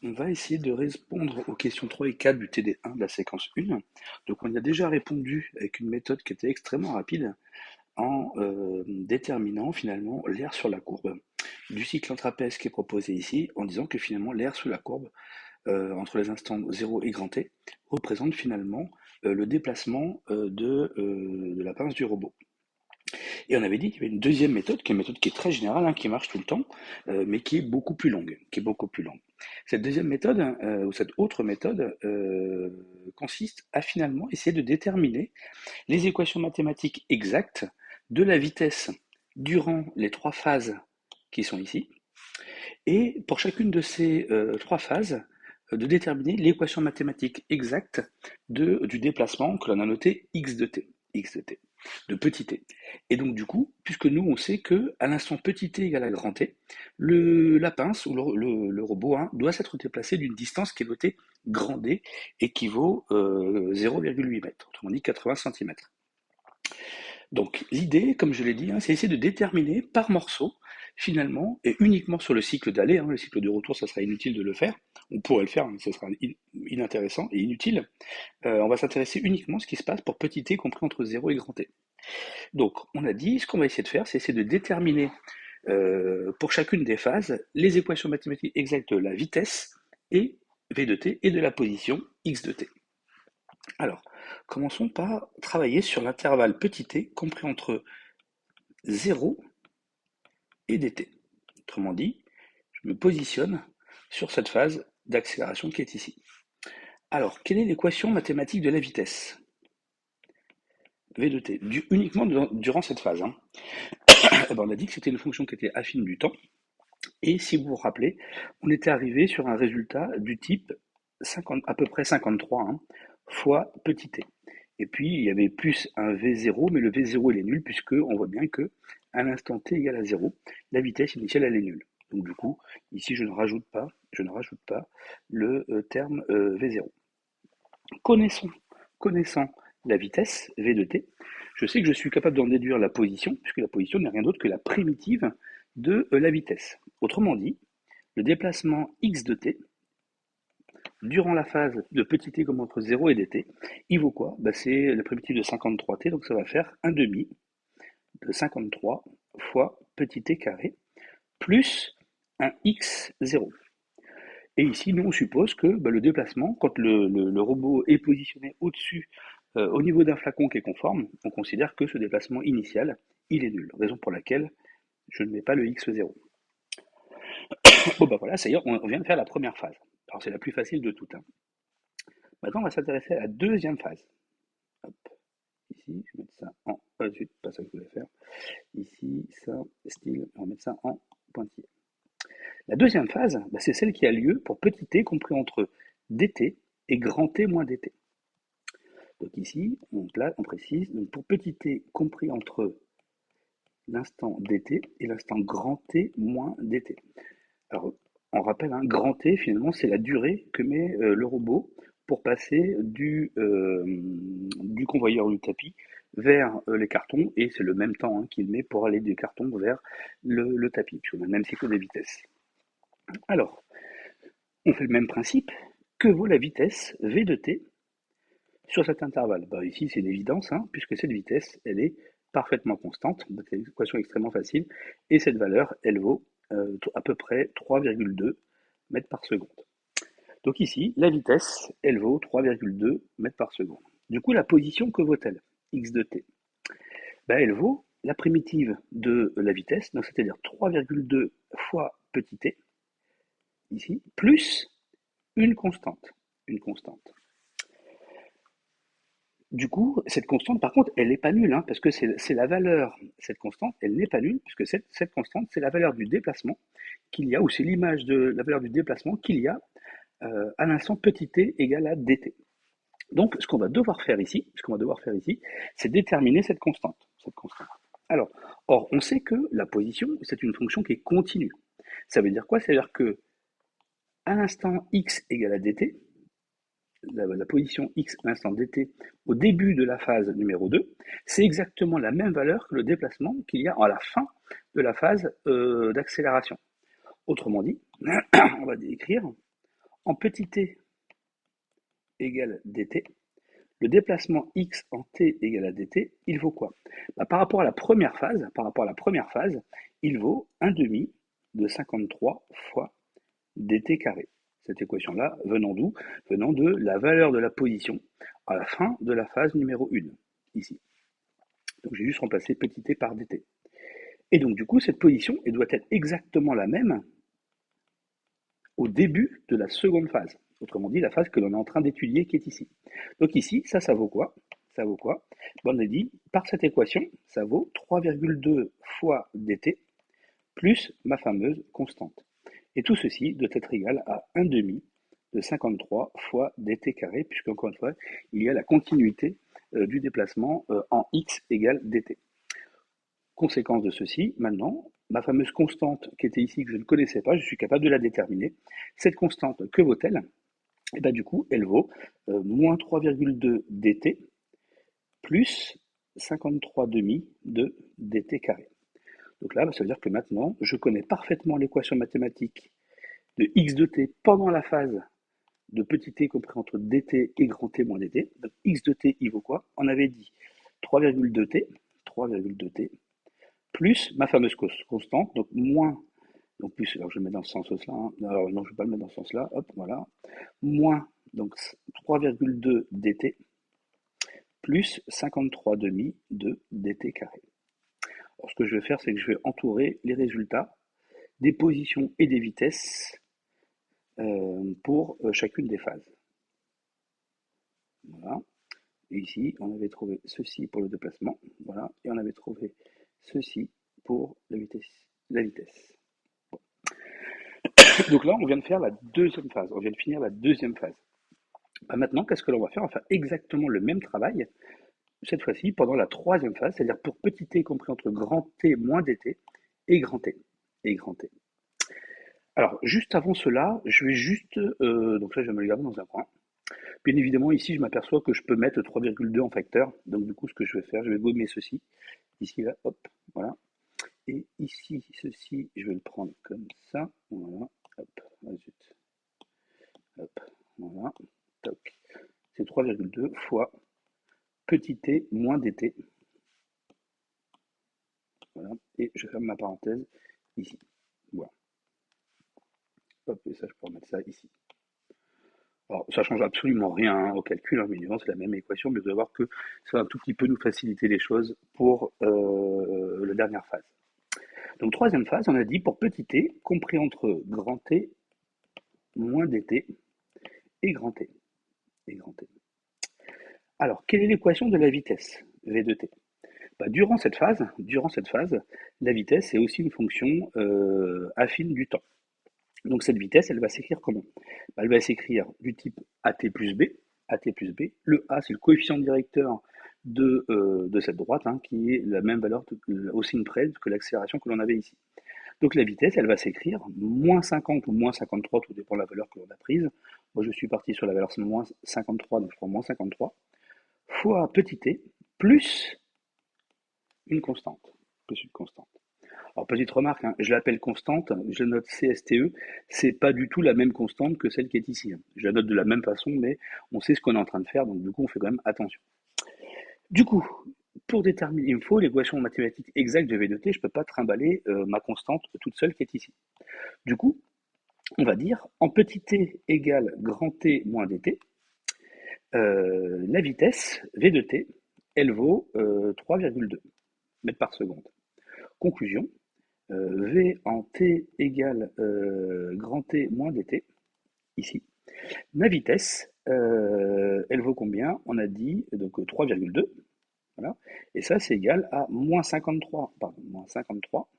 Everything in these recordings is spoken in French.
On va essayer de répondre aux questions 3 et 4 du TD1 de la séquence 1. Donc on y a déjà répondu avec une méthode qui était extrêmement rapide en déterminant finalement l'aire sur la courbe du cycle en trapèze qui est proposé ici, en disant que finalement l'aire sous la courbe entre les instants 0 et grand T représente finalement le déplacement de la pince du robot. Et on avait dit qu'il y avait une deuxième méthode, qui est une méthode qui est très générale, hein, qui marche tout le temps, mais qui est beaucoup plus longue, Cette deuxième méthode, ou cette autre méthode, consiste à finalement essayer de déterminer les équations mathématiques exactes de la vitesse durant les trois phases qui sont ici, et pour chacune de ces trois phases, de déterminer l'équation mathématique exacte du déplacement que l'on a noté x de t, de petit t. Et donc du coup, puisque nous on sait que à l'instant petit t égale à grand t, la pince ou le robot hein, doit s'être déplacé d'une distance qui est notée grand D et qui vaut 0,8 mètres, autrement dit 80 cm. Donc l'idée, comme je l'ai dit, hein, c'est essayer de déterminer par morceau, finalement, et uniquement sur le cycle d'aller, hein, le cycle de retour, ça sera inutile de le faire, on pourrait le faire, mais ce sera inintéressant et inutile, on va s'intéresser uniquement à ce qui se passe pour petit t compris entre 0 et grand t. Donc on a dit, ce qu'on va essayer de faire, c'est essayer de déterminer pour chacune des phases les équations mathématiques exactes de la vitesse et v de t et de la position x de t. Alors, commençons par travailler sur l'intervalle petit t compris entre 0 et dt. Autrement dit, je me positionne sur cette phase d'accélération qui est ici. Alors, quelle est l'équation mathématique de la vitesse? V de t, uniquement durant cette phase. Hein. Eh ben, on a dit que c'était une fonction qui était affine du temps. Et si vous vous rappelez, on était arrivé sur un résultat du type 50, à peu près 53 hein, fois petit t. Et puis, il y avait plus un V0, mais le V0, il est nul, puisque on voit bien que à l'instant t égale à 0, la vitesse initiale, elle est nulle. Donc du coup, ici, je ne rajoute pas le terme V0. Connaissant la vitesse, V de t, je sais que je suis capable d'en déduire la position, puisque la position n'est rien d'autre que la primitive de la vitesse. Autrement dit, le déplacement x de t, durant la phase de petit t comme entre 0 et dt, il vaut quoi? C'est la primitive de 53t, donc ça va faire 1 demi de 53 fois petit t carré, plus un x0. Et ici, nous, on suppose que le déplacement, quand le robot est positionné au-dessus, au niveau d'un flacon qui est conforme, on considère que ce déplacement initial, il est nul. Raison pour laquelle je ne mets pas le x0. Bon, voilà, ça y est, on vient de faire la première phase. Alors, c'est la plus facile de toutes. Hein. Maintenant, on va s'intéresser à la deuxième phase. Hop. Ici, je vais mettre ça en... zut, pas ça que je voulais faire. Ici, ça, style, on va mettre ça en pointillé. La deuxième phase, c'est celle qui a lieu pour petit t compris entre dt et grand t moins dt. Donc ici, on précise, donc pour petit t compris entre l'instant dt et l'instant grand t moins dt. Alors, on rappelle, un grand T, finalement, c'est la durée que met le robot pour passer du convoyeur du tapis vers les cartons, et c'est le même temps hein, qu'il met pour aller des cartons vers le tapis, puisqu'on a le même cycle de vitesse. Alors, on fait le même principe. Que vaut la vitesse v de t sur cet intervalle? Ici, c'est une évidence, hein, puisque cette vitesse, elle est parfaitement constante. C'est une équation extrêmement facile. Et cette valeur, elle vaut à peu près 3,2 mètres par seconde. Donc ici, la vitesse, elle vaut 3,2 mètres par seconde. Du coup, la position, que vaut-elle? X de t. Elle vaut la primitive de la vitesse, donc c'est-à-dire 3,2 fois petit t, ici, plus une constante. Une constante. Du coup, cette constante, par contre, elle n'est pas nulle, hein, parce que c'est la valeur, cette constante, elle n'est pas nulle, puisque cette constante, c'est la valeur du déplacement qu'il y a, ou c'est l'image de la valeur du déplacement qu'il y a à l'instant petit t égale à dt. Donc, ce qu'on va devoir faire ici, c'est déterminer cette constante. Alors, or, on sait que la position, c'est une fonction qui est continue. Ça veut dire quoi? Ça veut dire que à l'instant x égale à dt, la position x à l'instant dt au début de la phase numéro 2, c'est exactement la même valeur que le déplacement qu'il y a à la fin de la phase d'accélération. Autrement dit, on va écrire en petit t égale dt, le déplacement x en t égale à dt, il vaut quoi? Par rapport à la première phase, il vaut 1 demi de 53 fois dt carré. Cette équation-là, venant d'où? Venant de la valeur de la position à la fin de la phase numéro 1, ici. Donc j'ai juste remplacé petit t par dt. Et donc du coup, cette position, elle doit être exactement la même au début de la seconde phase. Autrement dit, la phase que l'on est en train d'étudier qui est ici. Donc ici, ça vaut quoi? Ça vaut quoi? On a dit, par cette équation, ça vaut 3,2 fois dt plus ma fameuse constante. Et tout ceci doit être égal à 1 demi de 53 fois dt carré, puisque encore une fois, il y a la continuité du déplacement en x égale dt. Conséquence de ceci, maintenant, ma fameuse constante qui était ici, que je ne connaissais pas, je suis capable de la déterminer. Cette constante, que vaut-elle? Et bien du coup, elle vaut moins 3,2 dt plus 53 demi de dt carré. Donc là, ça veut dire que maintenant, je connais parfaitement l'équation mathématique de x de t pendant la phase de petit t compris entre dt et grand t moins dt. Donc x de t, il vaut quoi? On avait dit 3,2t plus ma fameuse constante, donc moins, donc plus, alors je le mets dans ce sens-là, hein. Alors non, je ne vais pas le mettre dans ce sens-là, hop, voilà, moins, donc 3,2 dt plus 53 demi de dt carré. Alors ce que je vais faire, c'est que je vais entourer les résultats des positions et des vitesses pour chacune des phases. Voilà. Et ici, on avait trouvé ceci pour le déplacement, voilà, et on avait trouvé ceci pour la vitesse. Bon. Donc là, on vient de faire la deuxième phase, on vient de finir la deuxième phase. Maintenant, qu'est-ce que l'on va faire? On va faire exactement le même travail, cette fois-ci pendant la troisième phase, c'est-à-dire pour petit t compris entre grand T moins dt et grand T. Alors, juste avant cela, je vais juste, donc là, je vais me le garder dans un coin. Bien évidemment, ici, je m'aperçois que je peux mettre 3,2 en facteur. Donc, du coup, ce que je vais faire, je vais gommer ceci. Ici, là, hop, voilà. Et ici, ceci, je vais le prendre comme ça. Voilà, hop, zut. Hop, voilà, toc. C'est 3,2 fois petit t moins dt. Voilà, et je ferme ma parenthèse ici. Voilà. Hop, et ça, je peux remettre ça ici. Alors, ça change absolument rien au calcul, hein, mais évidemment, c'est la même équation, mais vous allez voir que ça va un tout petit peu nous faciliter les choses pour la dernière phase. Donc, troisième phase, on a dit pour petit t, compris entre grand T moins dt et grand T. Alors, quelle est l'équation de la vitesse v de t? Durant cette phase, la vitesse est aussi une fonction affine du temps. Donc cette vitesse, elle va s'écrire comment? Elle va s'écrire du type at plus b. Le a, c'est le coefficient directeur de cette droite, hein, qui est la même valeur au signe près que l'accélération que l'on avait ici. Donc la vitesse, elle va s'écrire moins 50 ou moins 53, tout dépend de la valeur que l'on a prise. Moi, je suis parti sur la valeur moins 53, donc je prends moins 53, fois petit t, plus une constante. Alors, petite remarque, hein, je l'appelle constante, je note CSTE, c'est pas du tout la même constante que celle qui est ici, hein. Je la note de la même façon, mais on sait ce qu'on est en train de faire, donc du coup, on fait quand même attention. Du coup, pour déterminer, il me faut l'équation mathématique exacte de V de t, je ne peux pas trimballer ma constante toute seule qui est ici. Du coup, on va dire, en petit t égale grand T moins dt, la vitesse V de t, elle vaut 3,2 mètres par seconde. Conclusion, V en t égale grand T moins dt, ici. Ma vitesse, elle vaut combien? On a dit donc 3,2. Voilà. Et ça, c'est égal à moins 53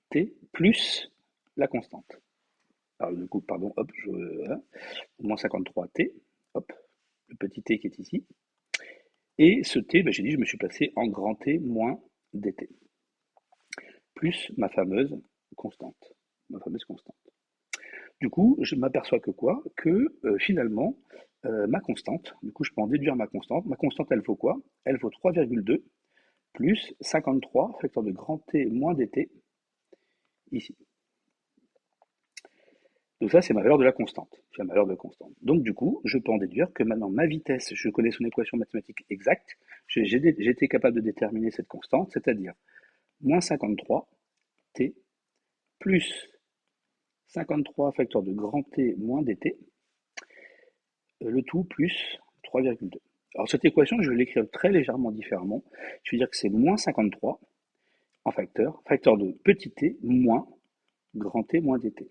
t plus la constante. Alors, du coup, pardon, hop, voilà. Moins 53 t, hop, le petit t qui est ici. Et ce t, j'ai dit, je me suis placé en grand T moins dt, plus ma fameuse constante. Du coup, je m'aperçois que quoi? Que finalement, ma constante, du coup, je peux en déduire ma constante. Ma constante, elle vaut quoi? Elle vaut 3,2 plus 53, facteur de grand T moins dt, ici. Donc ça, c'est ma valeur de la constante. C'est ma valeur de constante. Donc du coup, je peux en déduire que maintenant ma vitesse, je connais son équation mathématique exacte. J'ai été capable de déterminer cette constante, c'est-à-dire moins 53 t plus 53 facteur de grand T moins dt, le tout plus 3,2. Alors cette équation, je vais l'écrire très légèrement différemment. Je vais dire que c'est moins 53 en facteur de petit t moins grand T moins dt.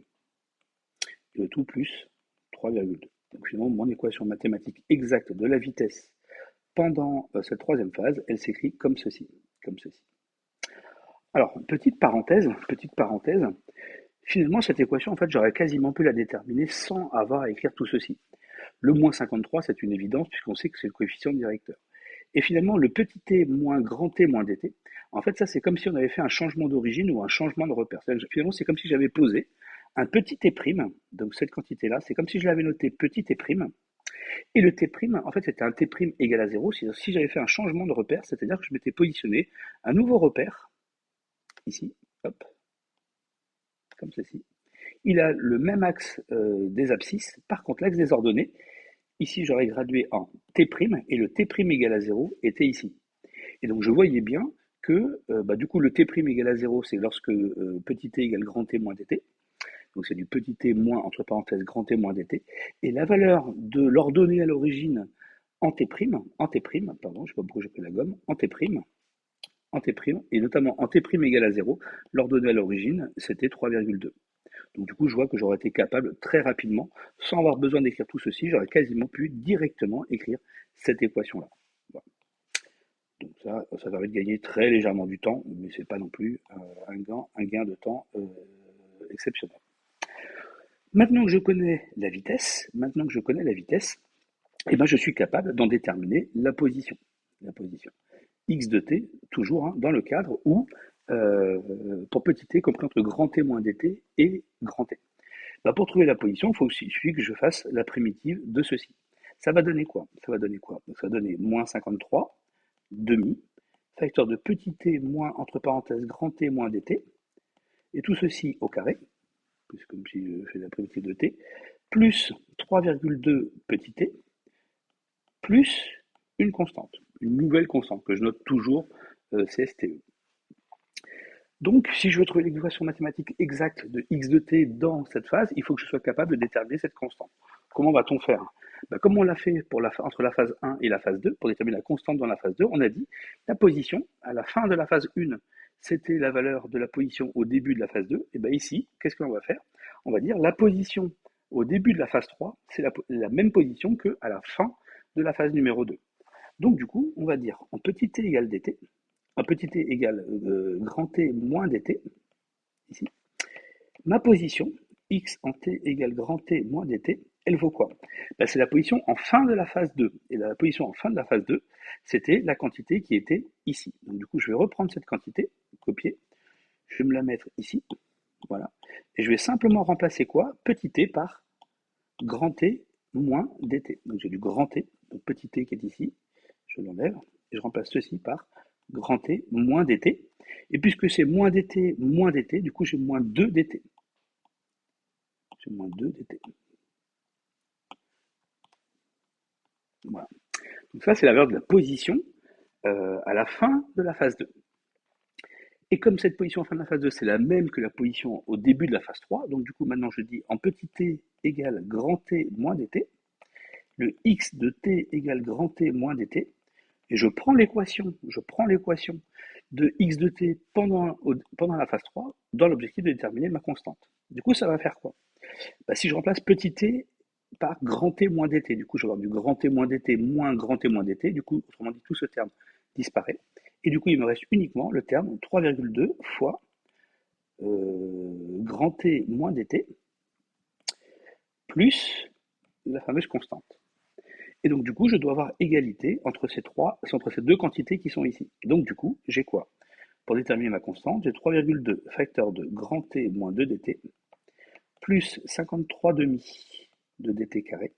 Le tout plus 3,2. Donc finalement, mon équation mathématique exacte de la vitesse pendant cette troisième phase, elle s'écrit comme ceci. Comme ceci. Alors, petite parenthèse, finalement, cette équation, en fait, j'aurais quasiment pu la déterminer sans avoir à écrire tout ceci. Le moins 53, c'est une évidence puisqu'on sait que c'est le coefficient directeur. Et finalement, le petit t moins grand t moins dt, en fait, ça, c'est comme si on avait fait un changement d'origine ou un changement de repère. Finalement, c'est comme si j'avais posé un petit t', donc cette quantité-là, c'est comme si je l'avais noté petit t', et le t', en fait, c'était un t' égal à 0. Si j'avais fait un changement de repère, c'est-à-dire que je m'étais positionné un nouveau repère, ici, hop, comme ceci. Il a le même axe des abscisses, par contre, l'axe des ordonnées, ici, j'aurais gradué en t', et le t' égal à 0 était ici. Et donc, je voyais bien que, du coup, le t' égal à 0, c'est lorsque petit t égale grand T moins dt. Donc, c'est du petit t moins, entre parenthèses, grand T moins dt. Et la valeur de l'ordonnée à l'origine en t', pardon, je ne sais pas pourquoi j'ai pris la gomme, en t', et notamment en t' égal à 0, l'ordonnée à l'origine, c'était 3,2. Donc du coup, je vois que j'aurais été capable très rapidement, sans avoir besoin d'écrire tout ceci, j'aurais quasiment pu directement écrire cette équation-là. Voilà. Donc ça permet de gagner très légèrement du temps, mais c'est pas non plus un gain de temps exceptionnel. Maintenant que je connais la vitesse, eh ben, je suis capable d'en déterminer la position. La position. X de t, toujours dans le cadre où, pour petit t, compris entre grand T moins dt et grand T. Bah, pour trouver la position, il suffit que je fasse la primitive de ceci. Ça va donner quoi? Donc, ça va donner moins 53, demi, facteur de petit t moins, entre parenthèses, grand T moins dt, et tout ceci au carré, puisque comme si je fais la primitive de t, plus 3,2 petit t, plus une constante, une nouvelle constante que je note toujours CSTE. Donc, si je veux trouver l'équation mathématique exacte de x de t dans cette phase, il faut que je sois capable de déterminer cette constante. Comment va-t-on faire? Comme on l'a fait entre la phase 1 et la phase 2, pour déterminer la constante dans la phase 2, on a dit la position à la fin de la phase 1, c'était la valeur de la position au début de la phase 2. Et bien ici, qu'est-ce qu'on va faire? On va dire la position au début de la phase 3, c'est la même position qu'à la fin de la phase numéro 2. Donc du coup, on va dire en petit t égale dt, un petit t égale grand T moins dt, ici, ma position, x en t égale grand T moins dt, elle vaut quoi? C'est la position en fin de la phase 2. Et la position en fin de la phase 2, c'était la quantité qui était ici. Donc du coup, je vais reprendre cette quantité, copier, je vais me la mettre ici, voilà. Et je vais simplement remplacer quoi? Petit t par grand T moins dt. Donc j'ai du grand T, donc petit t qui est ici, je l'enlève, et je remplace ceci par grand T moins dt. Et puisque c'est moins dt, du coup j'ai moins 2 dt. J'ai moins 2 dt. Voilà. Donc ça, c'est la valeur de la position à la fin de la phase 2. Et comme cette position en fin de la phase 2, c'est la même que la position au début de la phase 3, donc du coup maintenant je dis en petit t égale grand T moins dt, le x de t égale grand T moins dt, et je prends l'équation de x de t pendant la phase 3 dans l'objectif de déterminer ma constante. Du coup, ça va faire quoi? Si je remplace petit t par grand T moins dt, du coup, je vais avoir du grand T moins dt moins grand T moins dt, du coup, autrement dit, tout ce terme disparaît. Et du coup, il me reste uniquement le terme 3,2 fois grand T moins dt plus la fameuse constante. Et donc, du coup, je dois avoir égalité entre ces deux quantités qui sont ici. Donc, du coup, j'ai quoi? Pour déterminer ma constante, j'ai 3,2 facteur de grand T moins 2 dt plus 53 demi de dt carré,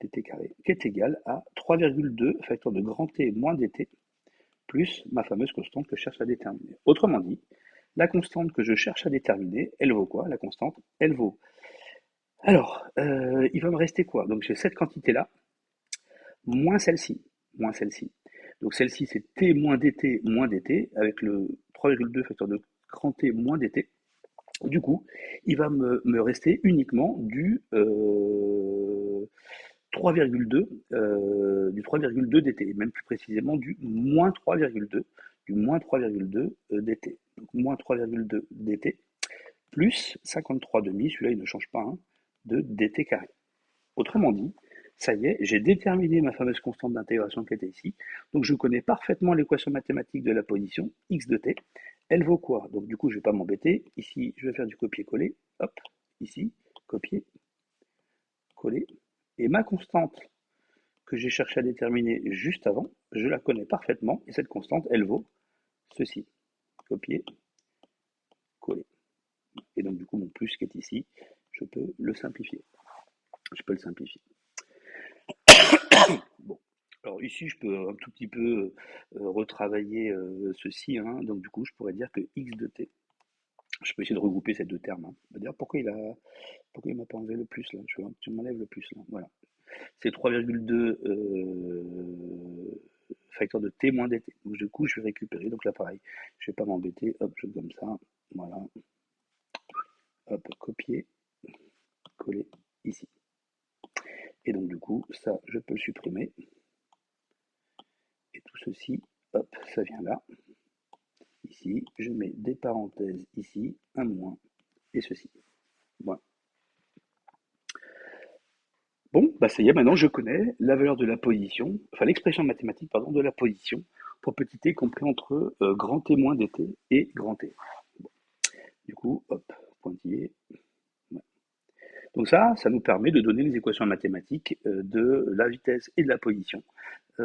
qui est égal à 3,2 facteur de grand T moins dt plus ma fameuse constante que je cherche à déterminer. Autrement dit, la constante que je cherche à déterminer, elle vaut quoi? La constante, elle vaut Alors, il va me rester quoi? Donc j'ai cette quantité-là, moins celle-ci, moins celle-ci. Donc celle-ci, c'est T moins DT moins DT, avec le 3,2 facteur de grand T moins DT. Du coup, il va me rester uniquement du 3,2 dt, même plus précisément du moins 3,2 dt. Donc moins 3,2 dt plus 53,5, celui-là il ne change pas, hein, de dt carré. Autrement dit, ça y est, j'ai déterminé ma fameuse constante d'intégration qui était ici. Donc je connais parfaitement l'équation mathématique de la position, x de t. Elle vaut quoi? Donc du coup, je ne vais pas m'embêter. Ici, je vais faire du copier-coller. Hop, ici, copier, coller. Et ma constante que j'ai cherché à déterminer juste avant, je la connais parfaitement. Et cette constante, elle vaut ceci. Copier, coller. Et donc du coup, mon plus qui est ici, je peux le simplifier. Je peux le simplifier. Bon. Alors ici, je peux un tout petit peu retravailler ceci, hein. Donc du coup, je pourrais dire que x de t, je peux essayer de regrouper ces deux termes, hein. D'ailleurs, pourquoi il m'a pas enlevé le plus là? Tu m'enlèves le plus là. Voilà. C'est 3,2 facteur de t moins dt. Donc du coup, je vais récupérer. Donc là, pareil, je vais pas m'embêter. Hop, je fais comme ça. Voilà. Hop, copier, coller ici. Et donc du coup, ça, je peux le supprimer. Et tout ceci, hop, ça vient là. Ici, je mets des parenthèses ici, un moins, et ceci. Voilà. Bon, bah ça y est, maintenant je connais la valeur de la position, enfin l'expression mathématique, pardon, de la position pour petit t compris entre grand T moins dt et grand T. Bon. Du coup, hop, pointillé. Ouais. Donc ça nous permet de donner les équations mathématiques de la vitesse et de la position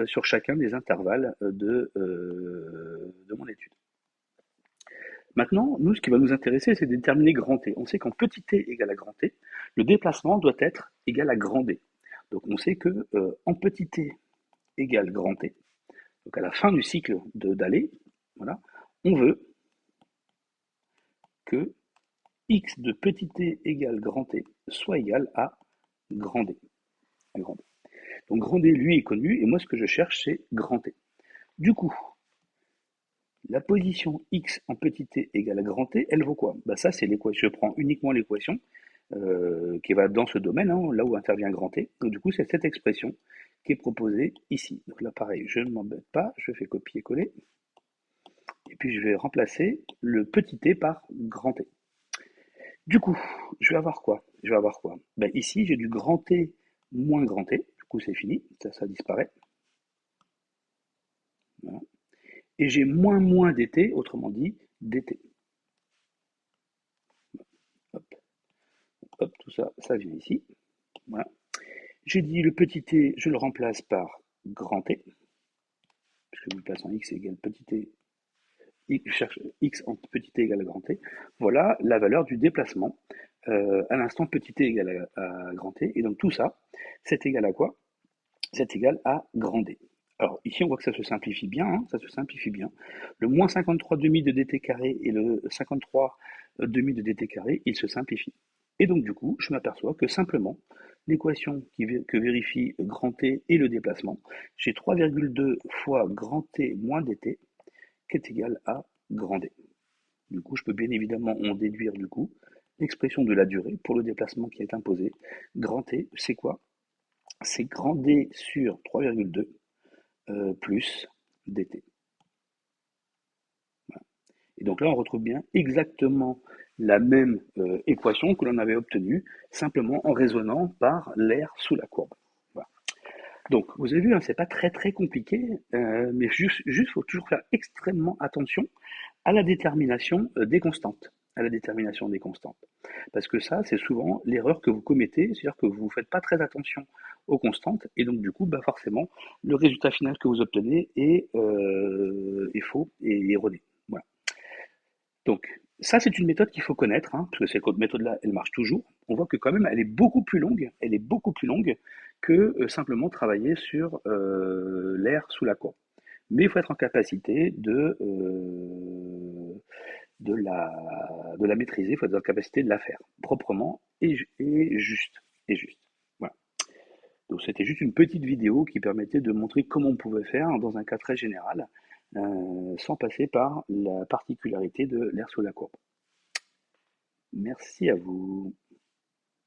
sur chacun des intervalles de mon étude. Maintenant, nous, ce qui va nous intéresser, c'est de déterminer grand T. On sait qu'en petit t égale à grand T, le déplacement doit être égal à grand D. Donc on sait que en petit t égale grand T, donc à la fin du cycle d'aller, voilà, on veut que x de petit t égale grand T soit égal à grand D. À grand D. Donc grand D, lui, est connu, et moi, ce que je cherche, c'est grand T. Du coup, la position x en petit t égale à grand T, elle vaut quoi? Bah ça, c'est l'équation. Je prends uniquement l'équation qui va dans ce domaine, hein, là où intervient grand T. Donc du coup, c'est cette expression qui est proposée ici. Donc là, pareil, je ne m'embête pas, je fais copier-coller. Et puis je vais remplacer le petit t par grand T. Du coup, je vais avoir quoi? Ben, ici, j'ai du grand T moins grand T. Du coup, c'est fini, ça disparaît. Voilà. Et j'ai moins moins dt, autrement dit dt. Hop, hop, tout ça, ça vient ici. Voilà. J'ai dit le petit t, je le remplace par grand T, puisque je le place en x égale petit t, je cherche x en petit t égale à grand T. Voilà la valeur du déplacement à l'instant petit t égale à grand T. Et donc tout ça, c'est égal à quoi? C'est égal à grand D. Alors ici, on voit que ça se simplifie bien, hein, ça se simplifie bien. Le moins 53,5 de dt carré et le 53,5 de dt carré, ils se simplifient. Et donc du coup, je m'aperçois que simplement, l'équation que vérifie grand T et le déplacement, j'ai 3,2 fois grand T moins dt qui est égal à grand D. Du coup, je peux bien évidemment en déduire du coup l'expression de la durée pour le déplacement qui est imposé. Grand T, c'est quoi? C'est grand D sur 3,2 plus dt. Voilà. Et donc là, on retrouve bien exactement la même équation que l'on avait obtenue, simplement en raisonnant par l'air sous la courbe. Voilà. Donc, vous avez vu, hein, c'est pas très très compliqué, mais juste faut toujours faire extrêmement attention à la détermination des constantes. À la détermination des constantes. Parce que ça, c'est souvent l'erreur que vous commettez, c'est-à-dire que vous ne faites pas très attention aux constantes, et donc du coup, bah forcément, le résultat final que vous obtenez est faux et erroné. Voilà. Donc, ça, c'est une méthode qu'il faut connaître, hein, parce que cette méthode-là, elle marche toujours. On voit que quand même, elle est beaucoup plus longue que simplement travailler sur l'air sous la courbe. Mais il faut être en capacité de la maîtriser, il faut être en capacité de la faire proprement et juste. Et juste. Voilà. Donc c'était juste une petite vidéo qui permettait de montrer comment on pouvait faire dans un cas très général, sans passer par la particularité de l'air sous la courbe. Merci à vous.